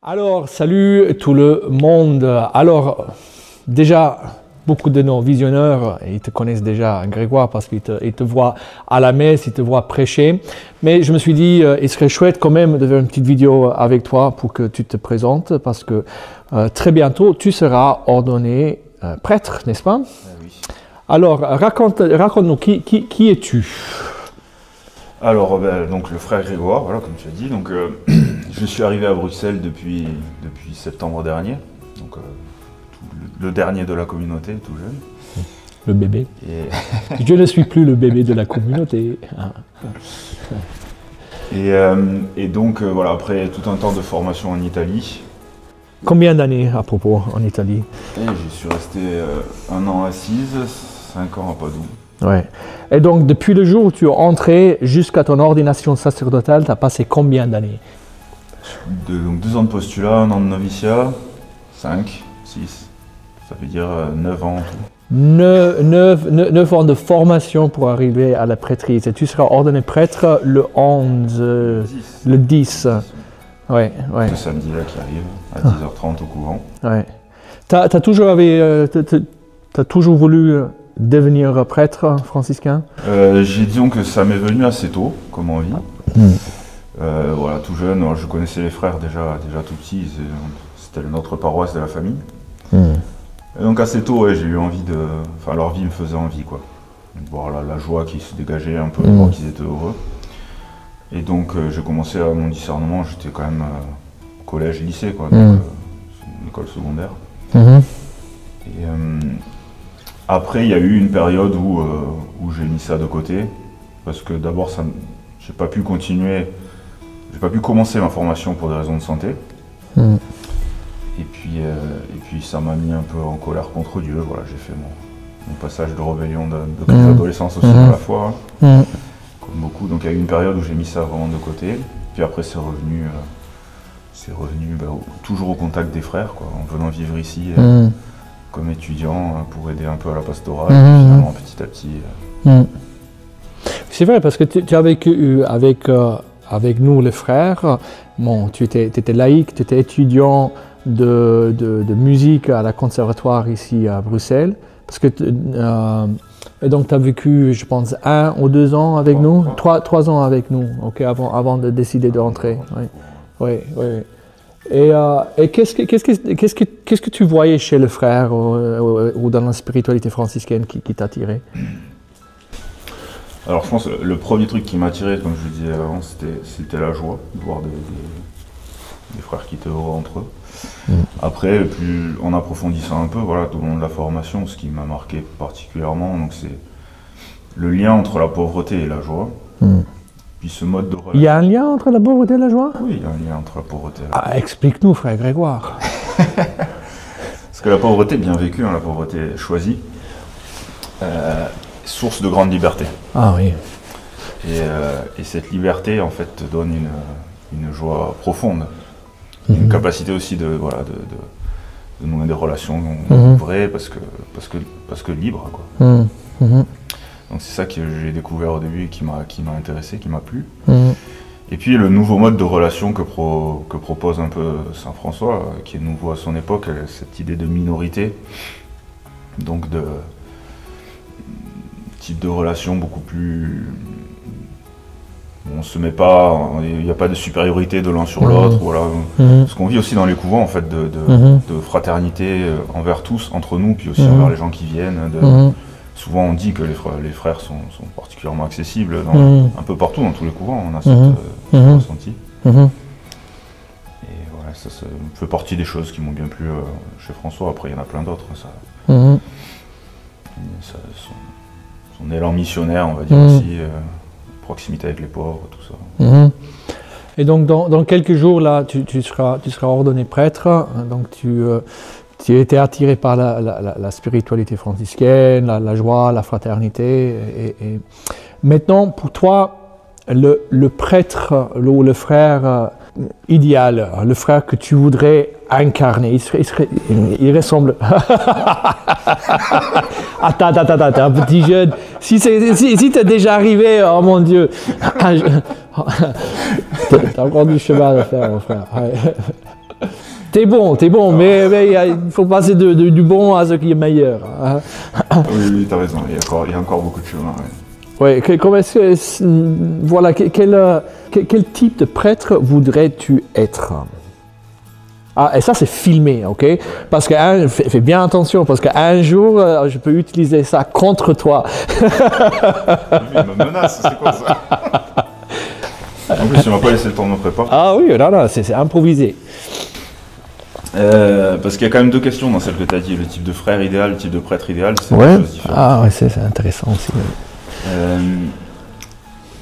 Alors, salut tout le monde. Alors, déjà, beaucoup de nos visionneurs, ils te connaissent déjà, Grégoire, parce qu'ils te voient à la messe, ils te voient prêcher. Mais je me suis dit, il serait chouette quand même de faire une petite vidéo avec toi pour que tu te présentes, parce que très bientôt, tu seras ordonné prêtre, n'est-ce pas? Oui. Alors, raconte-nous, qui es-tu? Alors, donc le frère Grégoire, voilà, comme tu as dit. Donc, je suis arrivé à Bruxelles depuis septembre dernier. Donc, le dernier de la communauté, tout jeune. Le bébé. Et, Je ne suis plus le bébé de la communauté. et donc, voilà, après tout un temps de formation en Italie. Combien d'années à propos en Italie? Et je suis resté 1 an assise, 5 ans à Padoue. Ouais. Et donc, depuis le jour où tu es entré jusqu'à ton ordination sacerdotale, tu as passé combien d'années? Donc 2 ans de postulat, 1 an de noviciat, 5, 6, ça veut dire 9 ans en tout. 9 ans de formation pour arriver à la prêtrise. Et tu seras ordonné prêtre le 11, le 10. Ouais, ouais. Le samedi là qui arrive, à 10h30 au couvent. Ouais. T'as toujours voulu devenir prêtre franciscain? Disons que ça m'est venu assez tôt, comme envie. Voilà, tout jeune, je connaissais les frères déjà tout petit, c'était notre paroisse de la famille. Et donc assez tôt, ouais, j'ai eu envie de... Enfin, leur vie me faisait envie, quoi. De voir la joie qui se dégageait un peu, de voir qu'ils étaient heureux. Et donc j'ai commencé mon discernement, j'étais quand même collège, lycée, quoi, donc une école secondaire. Et après, il y a eu une période où j'ai mis ça de côté, parce que d'abord, j'ai pas pu continuer, j'ai pas pu commencer ma formation pour des raisons de santé. Et puis ça m'a mis un peu en colère contre Dieu. Voilà, j'ai fait mon passage de rébellion de crise d'adolescence aussi à la fois, comme beaucoup. Donc il y a eu une période où j'ai mis ça vraiment de côté. Puis après, c'est revenu toujours au contact des frères, quoi, en venant vivre ici. Comme étudiant pour aider un peu à la pastorale, et finalement petit à petit. C'est vrai, parce que tu as vécu avec nous les frères. Bon, tu étais laïque, tu étais étudiant de musique à la conservatoire ici à Bruxelles. Parce que, et donc tu as vécu, je pense, 1 ou 2 ans avec nous, 3 ans avec nous, okay, avant de décider de rentrer. Oui. Et qu'est-ce que tu voyais chez le frère ou dans la spiritualité franciscaine qui t'a attiré? Alors je pense que le premier truc qui m'a attiré, comme je le disais avant, c'était la joie de voir des frères qui étaient heureux entre eux. Après, plus en approfondissant un peu, voilà, tout au long de la formation, ce qui m'a marqué particulièrement, donc c'est le lien entre la pauvreté et la joie. Puis ce mode de relation. Il y a un lien entre la pauvreté et la joie? Oui, il y a un lien entre la pauvreté et la joie. Explique-nous, frère Grégoire. Parce que la pauvreté bien vécue, la pauvreté choisie, source de grande liberté. Ah oui. Et cette liberté, en fait, te donne une joie profonde. Une capacité aussi de nouer des relations vraies, parce que libres, quoi. Donc c'est ça que j'ai découvert au début et qui m'a intéressé, qui m'a plu. Et puis le nouveau mode de relation que propose un peu Saint François, qui est nouveau à son époque, cette idée de minorité, donc de type de relation beaucoup plus... On se met pas, il n'y a pas de supériorité de l'un sur l'autre, voilà. Ce qu'on vit aussi dans les couvents, en fait, de fraternité envers tous, entre nous, puis aussi envers les gens qui viennent. Souvent on dit que les frères sont particulièrement accessibles un peu partout, dans tous les couvents, on a ce ressenti. Et voilà, ça fait partie des choses qui m'ont bien plu chez François. Après il y en a plein d'autres. Son élan missionnaire, on va dire aussi, proximité avec les pauvres, tout ça. Et donc dans quelques jours là, tu seras ordonné prêtre, donc tu as été attiré par la spiritualité franciscaine, la joie, la fraternité. Et maintenant, pour toi, le prêtre ou le frère idéal, le frère que tu voudrais incarner, il ressemble... Attends, t'es un petit jeune. Si t'es déjà arrivé, oh mon Dieu, t'as encore du chemin à faire, mon frère. T'es bon, mais il faut passer du bon à ce qui est meilleur. Hein. Oui, tu as raison, il y a encore beaucoup de chemin. Ouais. Oui, voilà, quel type de prêtre voudrais-tu être? Ah, et ça, c'est filmé, ok? Parce que, fais bien attention, parce qu'un jour, je peux utiliser ça contre toi. Il me menace, c'est quoi ça? En plus, tu m'as pas laissé le temps de me préparer. Ah oui, non, c'est improvisé. Parce qu'il y a quand même deux questions dans celle que tu as dit, le type de frère idéal, le type de prêtre idéal, c'est deux choses différentes. Ah ouais, c'est intéressant aussi.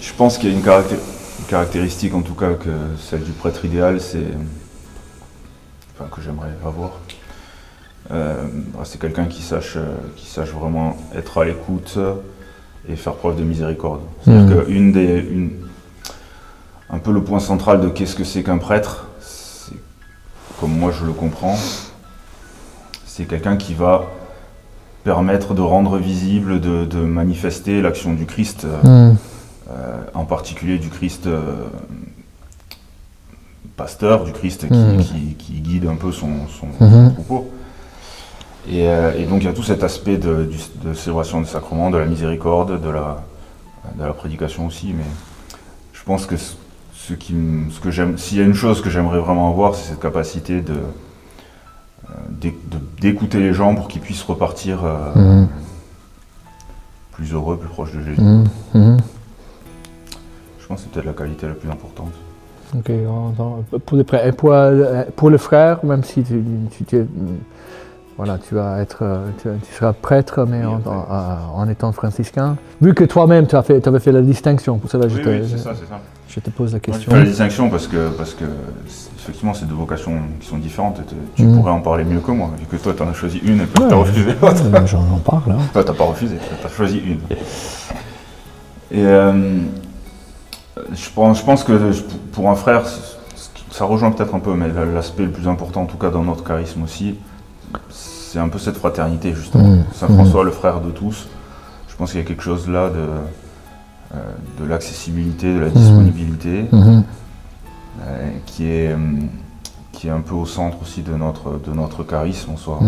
Je pense qu'il y a une caractéristique, en tout cas, que celle du prêtre idéal, que j'aimerais avoir. C'est quelqu'un qui sache vraiment être à l'écoute et faire preuve de miséricorde. C'est-à-dire un peu le point central de qu'est-ce que c'est qu'un prêtre, comme moi je le comprends, c'est quelqu'un qui va permettre de rendre visible, de manifester l'action du Christ, en particulier du Christ pasteur, du Christ qui guide un peu son troupeau. Et donc il y a tout cet aspect de célébration du sacrement, de la miséricorde, de la prédication aussi, mais je pense que s'il y a une chose que j'aimerais vraiment avoir, c'est cette capacité d'écouter les gens pour qu'ils puissent repartir plus heureux, plus proches de Jésus. Je pense que c'est peut-être la qualité la plus importante. Ok, pour le frère, même si tu seras prêtre, mais en étant franciscain. Vu que toi-même, tu avais fait la distinction, pour cela c'est ça. Je te pose la question. Je fais la distinction parce que effectivement, c'est deux vocations qui sont différentes. Tu pourrais en parler mieux que moi, vu que toi, tu en as choisi une et que tu as refusé l'autre. J'en parle. Hein. Toi, tu n'as pas refusé, tu as choisi une. Et je pense que pour un frère, ça rejoint peut-être un peu, mais l'aspect le plus important, en tout cas dans notre charisme aussi, c'est un peu cette fraternité, justement. Saint François, le frère de tous, je pense qu'il y a quelque chose là de l'accessibilité, de la disponibilité, qui est un peu au centre aussi de notre charisme en soi.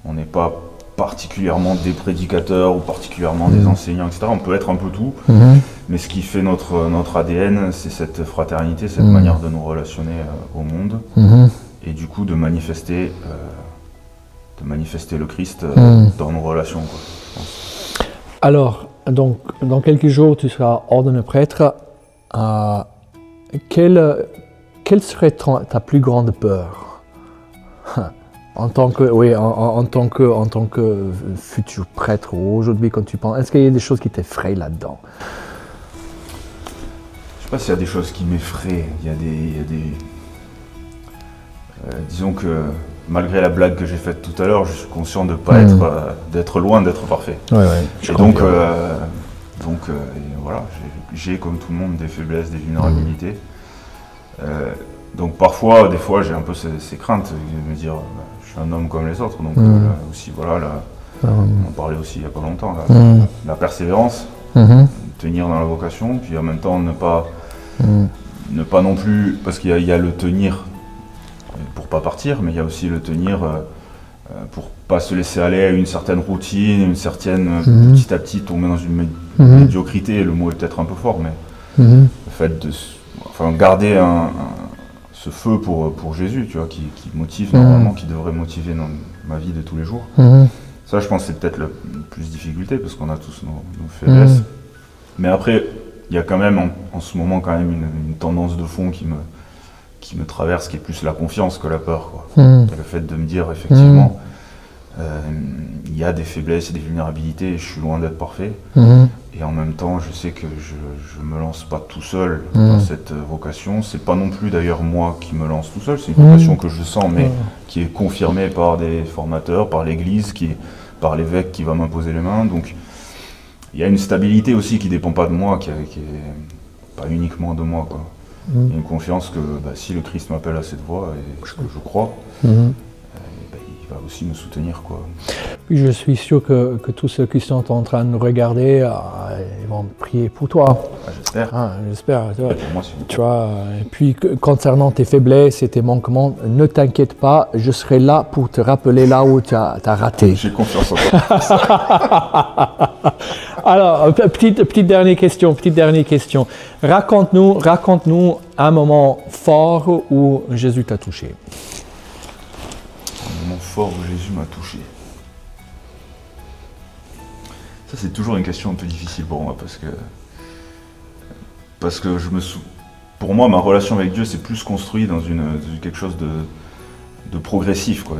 On n'est pas particulièrement des prédicateurs ou particulièrement des enseignants, etc. On peut être un peu tout, mais ce qui fait notre ADN, c'est cette fraternité, cette manière de nous relationner au monde, et du coup de manifester le Christ dans nos relations, quoi, je pense. Alors, donc, dans quelques jours, tu seras ordonné prêtre. Quelle serait ta plus grande peur en tant que futur prêtre, ou aujourd'hui quand tu penses, est-ce qu'il y a des choses qui t'effraient là-dedans? Je sais pas s'il y a des choses qui m'effraient. Il y a des disons que malgré la blague que j'ai faite tout à l'heure, je suis conscient de pas d'être loin d'être parfait. Et donc voilà, j'ai comme tout le monde des faiblesses, des vulnérabilités. Donc parfois, des fois, j'ai un peu ces craintes de me dire, je suis un homme comme les autres. Donc aussi, voilà, on en parlait aussi il n'y a pas longtemps, la persévérance, tenir dans la vocation, puis en même temps ne pas non plus, parce qu'il y a le tenir pour pas partir, mais il y a aussi le tenir pour pas se laisser aller à une certaine routine, une certaine petit à petit tomber dans une médiocrité. Le mot est peut-être un peu fort, mais le fait de garder ce feu pour Jésus, tu vois, qui motive normalement, qui devrait motiver ma vie de tous les jours. Ça, je pense, c'est peut-être la plus difficulté, parce qu'on a tous nos faiblesses. Mais après, il y a quand même en ce moment quand même une tendance de fond qui me traverse, qui est plus la confiance que la peur, quoi. Le fait de me dire, effectivement, il y a des faiblesses et des vulnérabilités, et je suis loin d'être parfait. Et en même temps, je sais que je me lance pas tout seul dans cette vocation. C'est pas non plus d'ailleurs moi qui me lance tout seul, c'est une vocation que je sens, mais qui est confirmée par des formateurs, par l'Église, par l'évêque qui va m'imposer les mains. Donc il y a une stabilité aussi qui dépend pas de moi, qui est pas uniquement de moi, quoi. Il y a une confiance que si le Christ m'appelle à cette voie, et ce que je crois, il aussi me soutenir, quoi. Puis je suis sûr que tous ceux qui sont en train de nous regarder, ils vont prier pour toi. J'espère. J'espère. Pour moi, c'est Tu vois, et puis concernant tes faiblesses et tes manquements, ne t'inquiète pas, je serai là pour te rappeler là où tu as raté. J'ai confiance en toi. Alors, petite dernière question. Raconte-nous un moment fort où Jésus t'a touché. Un moment fort où Jésus m'a touché. Ça, c'est toujours une question un peu difficile pour moi, parce que pour moi, ma relation avec Dieu, c'est plus construit dans quelque chose de progressif, quoi.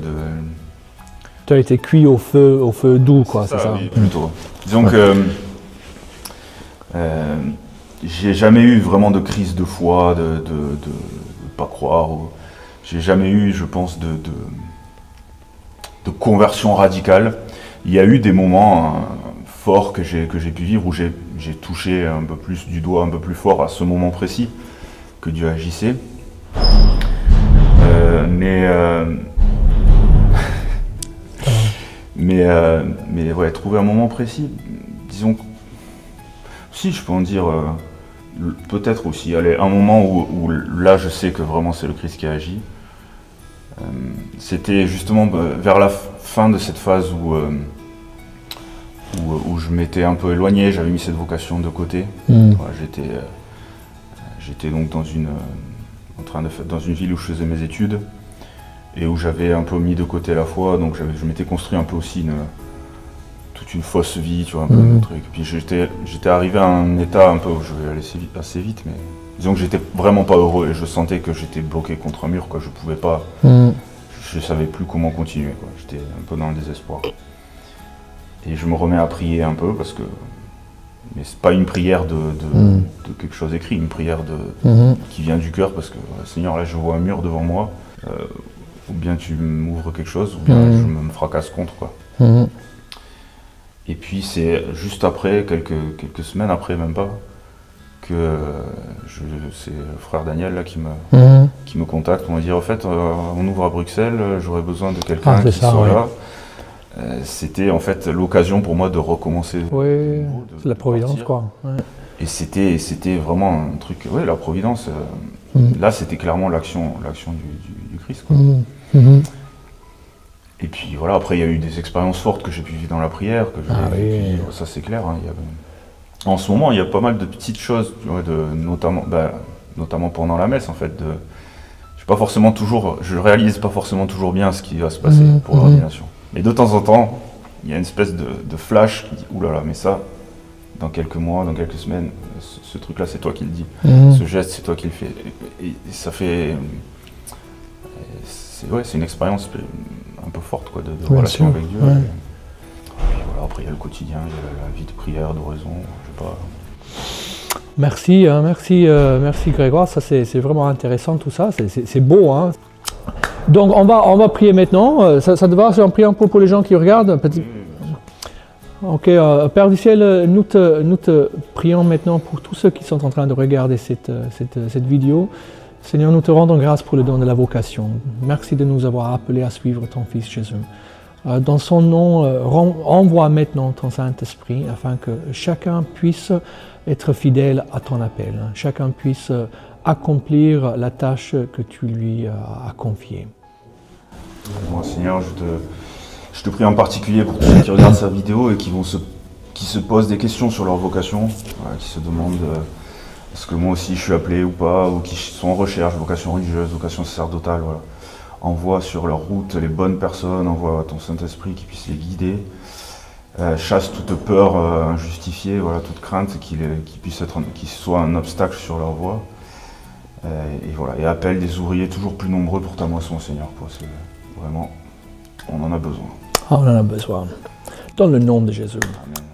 Tu as été cuit au feu doux, quoi, c'est ça? Oui, plutôt. Disons que j'ai jamais eu vraiment de crise de foi, de pas croire. J'ai jamais eu, je pense, de conversion radicale. Il y a eu des moments forts que j'ai pu vivre où j'ai touché un peu plus du doigt, un peu plus fort à ce moment précis que Dieu agissait. Mais ouais, trouver un moment précis, disons, si je peux en dire, peut-être aussi, allez, un moment où là je sais que vraiment c'est le Christ qui a agi. C'était justement vers la fin de cette phase où je m'étais un peu éloigné, j'avais mis cette vocation de côté. Voilà, j'étais donc dans une ville où je faisais mes études et où j'avais un peu mis de côté la foi, donc je m'étais construit un peu aussi toute une fausse vie, tu vois, un peu de truc. Puis j'étais arrivé à un état un peu où je vais aller assez vite, mais disons que j'étais vraiment pas heureux et je sentais que j'étais bloqué contre un mur, quoi. Je pouvais pas, je savais plus comment continuer, quoi. J'étais un peu dans le désespoir. Et je me remets à prier un peu mais c'est pas une prière de quelque chose écrit, une prière qui vient du cœur parce que Seigneur, là je vois un mur devant moi, ou bien tu m'ouvres quelque chose, ou bien je me fracasse contre, quoi. Et puis c'est juste après, quelques semaines après, même pas, que c'est le frère Daniel là, qui me contacte pour me dire, en fait, on ouvre à Bruxelles, j'aurais besoin de quelqu'un qui soit là. C'était en fait l'occasion pour moi de recommencer. Oui, c'est la providence, quoi. Ouais. Et c'était vraiment un truc, ouais, la providence. Là, c'était clairement l'action du Christ, quoi. Et puis voilà, après il y a eu des expériences fortes que j'ai pu vivre dans la prière, ça c'est clair. Hein, en ce moment, il y a pas mal de petites choses, notamment pendant la messe, en fait. Je réalise pas forcément toujours bien ce qui va se passer pour l'ordination. Mais de temps en temps, il y a une espèce de flash qui dit « Oulala, mais ça, dans quelques mois, dans quelques semaines, ce truc-là, c'est toi qui le dis. Ce geste, c'est toi qui le fais. » Et ça fait... C'est une expérience un peu forte, quoi, de relation avec Dieu. Ouais. Et puis voilà, après, il y a le quotidien, il y a la vie de prière, d'oraison, je sais pas... Merci Grégoire, ça c'est vraiment intéressant tout ça, c'est beau, hein. Donc on va prier maintenant, ça te va si on prie un peu pour les gens qui regardent? Ok, Père du ciel, nous te prions maintenant pour tous ceux qui sont en train de regarder cette vidéo. Seigneur, nous te rendons grâce pour le don de la vocation. Merci de nous avoir appelés à suivre ton Fils Jésus. Dans son nom, envoie maintenant ton Saint-Esprit afin que chacun puisse être fidèle à ton appel, chacun puisse accomplir la tâche que tu lui as confiée. Bon, Seigneur, je te prie en particulier pour tous ceux qui regardent cette vidéo et qui se posent des questions sur leur vocation, qui se demandent est-ce que moi aussi je suis appelé ou pas, ou qui sont en recherche, vocation religieuse, vocation sacerdotale. Voilà. Envoie sur leur route les bonnes personnes, envoie ton Saint-Esprit qui puisse les guider. Chasse toute peur injustifiée, voilà, toute crainte qui soit un obstacle sur leur voie. Et voilà, et appelle des ouvriers toujours plus nombreux pour ta moisson, Seigneur. Vraiment, on en a besoin. On en a besoin. Dans le nom de Jésus.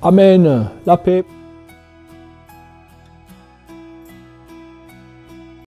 Amen. La paix.